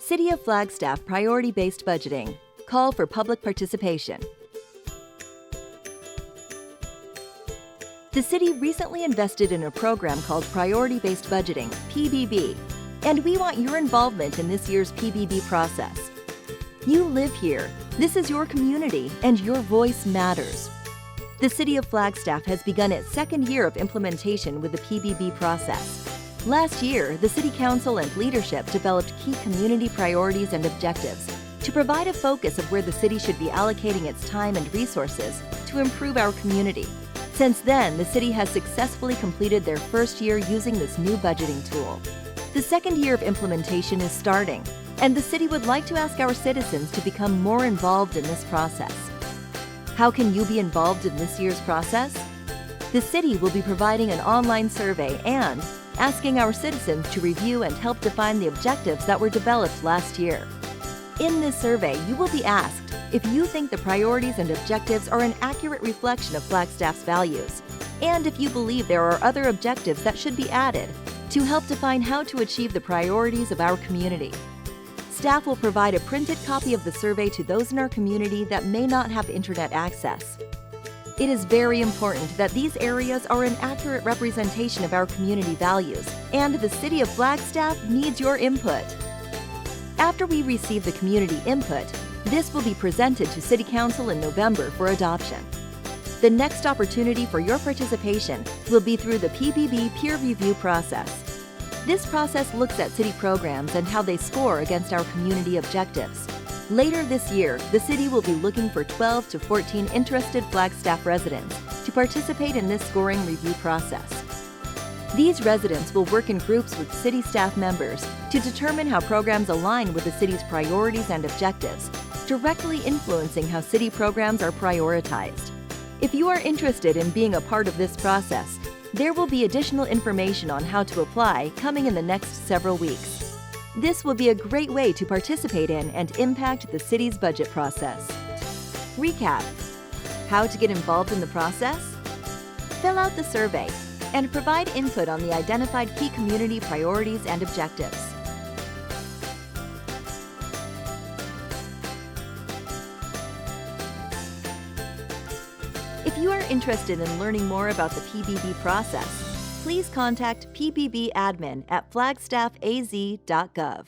City of Flagstaff Priority-Based Budgeting. Call for public participation. The city recently invested in a program called Priority-Based Budgeting, PBB, and we want your involvement in this year's PBB process. You live here, this is your community, and your voice matters. The City of Flagstaff has begun its second year of implementation with the PBB process. Last year, the City Council and leadership developed key community priorities and objectives to provide a focus of where the city should be allocating its time and resources to improve our community. Since then, the city has successfully completed their first year using this new budgeting tool. The second year of implementation is starting, and the city would like to ask our citizens to become more involved in this process. How can you be involved in this year's process? The city will be providing an online survey and asking our citizens to review and help define the objectives that were developed last year. In this survey, you will be asked if you think the priorities and objectives are an accurate reflection of Flagstaff's values, and if you believe there are other objectives that should be added to help define how to achieve the priorities of our community. Staff will provide a printed copy of the survey to those in our community that may not have internet access. It is very important that these areas are an accurate representation of our community values, and the City of Flagstaff needs your input. After we receive the community input, this will be presented to City Council in November for adoption. The next opportunity for your participation will be through the PBB peer review process. This process looks at city programs and how they score against our community objectives. Later this year, the city will be looking for 12 to 14 interested Flagstaff residents to participate in this scoring review process. These residents will work in groups with city staff members to determine how programs align with the city's priorities and objectives, directly influencing how city programs are prioritized. If you are interested in being a part of this process, there will be additional information on how to apply coming in the next several weeks. This will be a great way to participate in and impact the city's budget process. Recap: how to get involved in the process? Fill out the survey and provide input on the identified key community priorities and objectives. If you are interested in learning more about the PBB process, please contact PBB admin at flagstaffaz.gov.